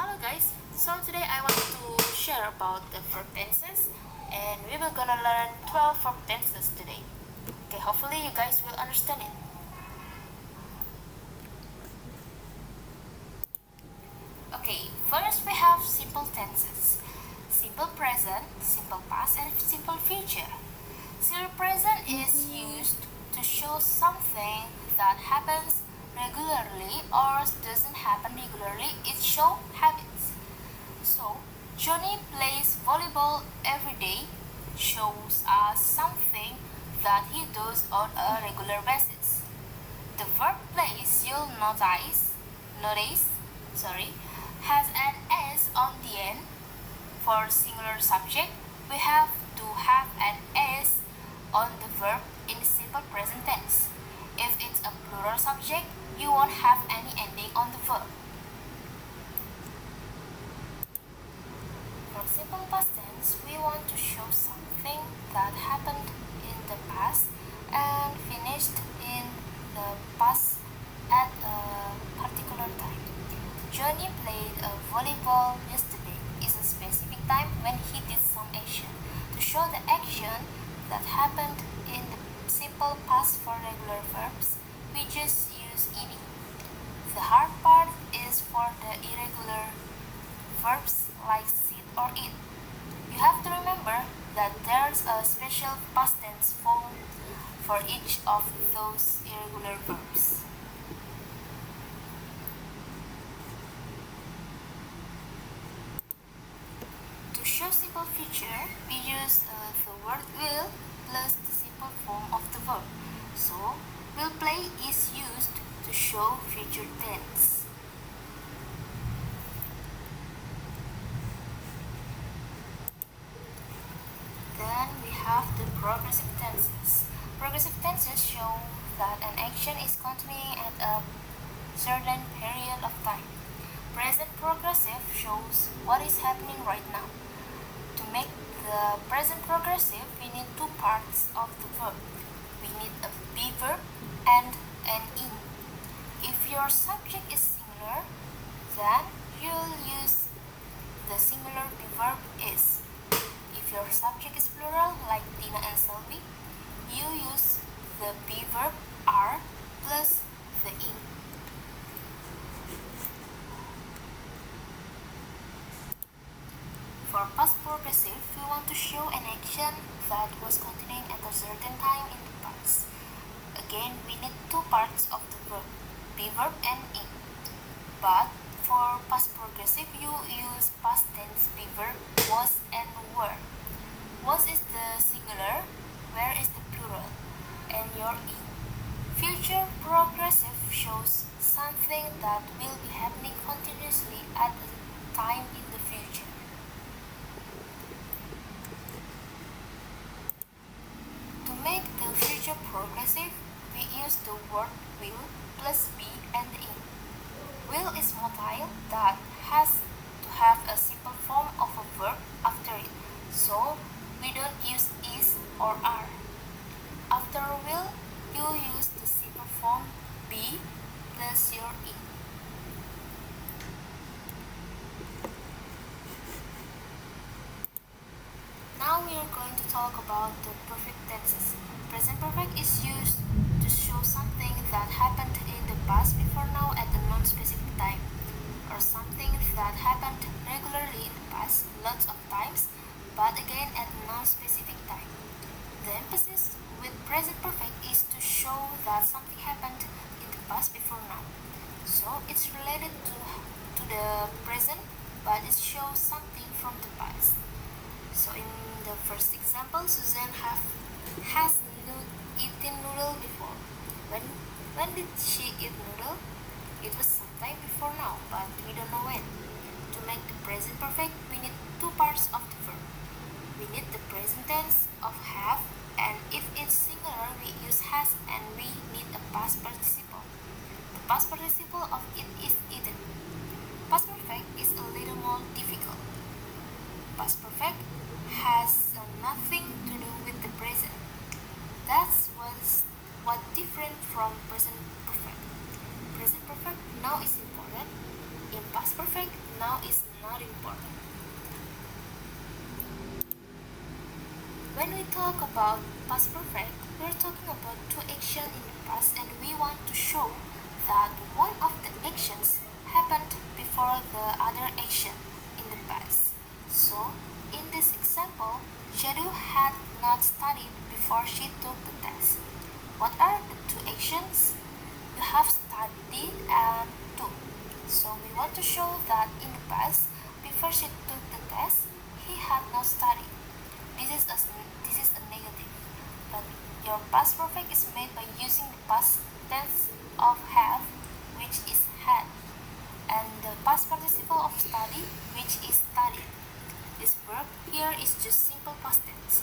Hello guys, so today I want to share about the verb tenses and we will gonna learn 12 verb tenses today. Okay, hopefully you guys will understand it. Okay, first we have simple tenses. Simple present, simple past and simple future. Simple present is used to show something that happens regularly or doesn't happen regularly. It shows habits. So, Johnny plays volleyball every day shows us something that he does on a regular basis. The verb plays you'll notice, has an S on the end. For singular subject, we have to have an S on the verb in simple present tense. If it's a plural subject, you won't have any ending on the verb. For simple past tense, we want to show something that happened in the past and finished in the past at a particular time. Johnny played volleyball yesterday is a specific time when he did some action. To show the action that happened in the simple past for regular verbs, we just use ed. The hard part is for the irregular verbs like sit or eat. You have to remember that there's a special past tense form for each of those irregular verbs. To show simple future, we use the word will plus the simple form of the verb. So, will play is used to show future tense. Then we have the progressive tenses. Progressive tenses show that an action is continuing at a certain period of time. Present progressive shows what is happening right now. To make the present progressive, we need two parts of the verb. We need a be verb and an in. If your subject is singular, then you'll use the singular be verb is. If your subject is plural, like Tina and Selby, you use the be verb are plus the in. For past progressive, we want to show an action that was continuing at a certain time in the past. Again, we need two parts of the verb, be verb and in. But for past progressive, you use past tense be verb was and were. Was is the singular, where is the plural, and your in. Future progressive shows something that will be happening continuously at a time in the future. To make the future progressive, we use the word will plus be and the in. Will is motile that has to have a simple form of a verb after it, so we don't use is or are. After will, you use the simple form be plus your in. Now we are going to talk about the perfect tenses. Present perfect is used to show something that happened in the past before now at a non-specific time, or something that happened regularly in the past lots of times, but again at a non-specific time. The emphasis with present perfect is to show that something happened in the past before now. So it's related to the present, but it shows something from the past. So in the first example, Suzanne has eaten noodle before. When did she eat noodle? It was sometime before now, but we don't know when. To make the present perfect, we need two parts of the verb. We need the present tense of have, and if it's singular, we use has, and we need a past participle. The past participle of it is eaten. Past perfect is a little more difficult. Past perfect has nothing to do with the present. That's what different from present perfect. Present perfect now is important. In past perfect now is not important. When we talk about past perfect, we're talking about two actions in the past and we want to show that one of the actions happened before the other action in the past. So, in this example, Shadow had not studied before she took the test. What are the two actions? You have studied and took. So we want to show that in the past, before she took the test, he had not studied. This is a negative. But your past perfect is made by using the past tense of have, which is had, and the past participle of study, which is studied. This verb here is just simple past tense.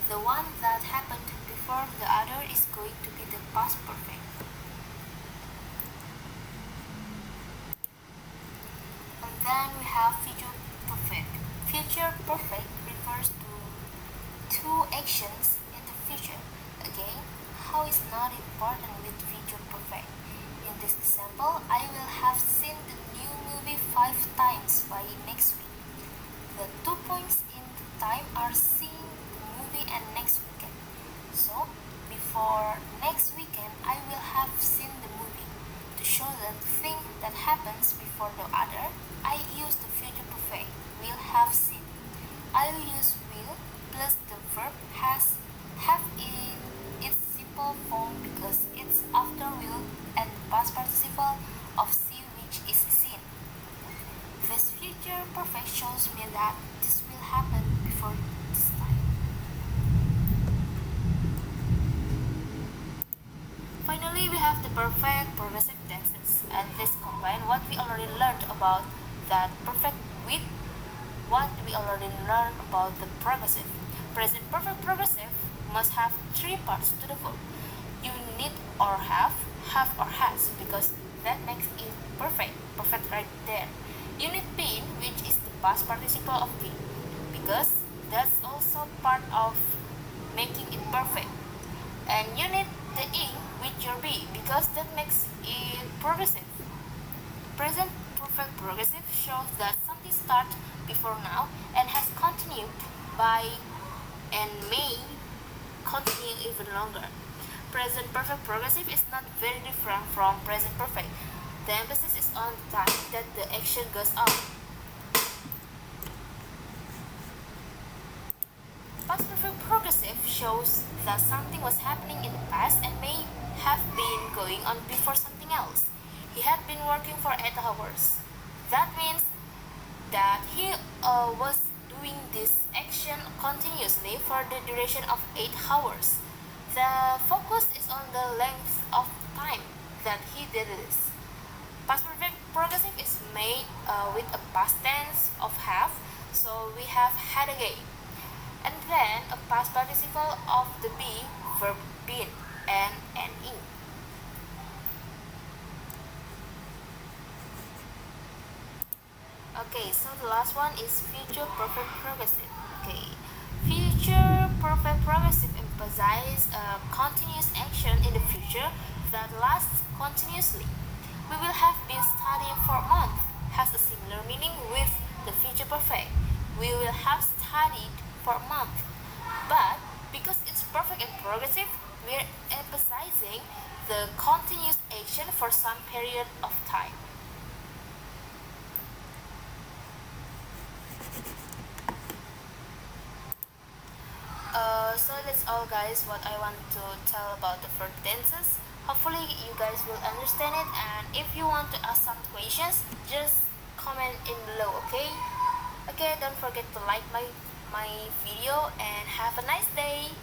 The one that happened before the other is going to be the past perfect. And then we have future perfect. Future perfect refers to two actions in the future. Again, how is not important with future perfect. In this example, I will have seen the new movie 5 times by next week. The 2 points in the time are seeing the movie and next weekend. So, before next weekend, I will have seen the movie. To show the thing that happens before the other, I use the future perfect, will have seen. I will use will plus the verb have in its simple form because it's after will and the past participle of see, which is seen. This future perfect shows me that this will happen before this time. Finally, we have the perfect progressive tenses, and this combine what we already learned about that perfect with what we already learned about the progressive. Present perfect progressive must have three parts to the verb. You need or have or has, because that makes it perfect right there. You need been, which is the past participle of been, because that's also part of making it perfect. And you need the ing with your be, because that makes it progressive. Present perfect progressive shows that something starts before now and has continued by and may continue even longer. Present perfect progressive is not very different from present perfect. The emphasis is on the time that the action goes on. Past perfect progressive shows that something was happening in the past and may have been going on before something else. He had been working for 8 hours. That means that he was doing this action continuously for the duration of 8 hours. The focus is on the length of time that he did this. Past perfect progressive is made with a past tense of have, so we have had again. And then a past participle of the be, verb been, and ing. Okay, so the last one is future perfect progressive. Okay, future perfect progressive emphasizes a continuous action in the future that lasts continuously. We will have been studying for a month has a similar meaning with the future perfect. We will have studied for a month, but because it's perfect and progressive, we're emphasizing the continuous action for some period of time. So that's all guys what I want to tell about the verb tenses. Hopefully you guys will understand it, and if you want to ask some questions, just comment in below, okay? Okay, don't forget to like my video and have a nice day.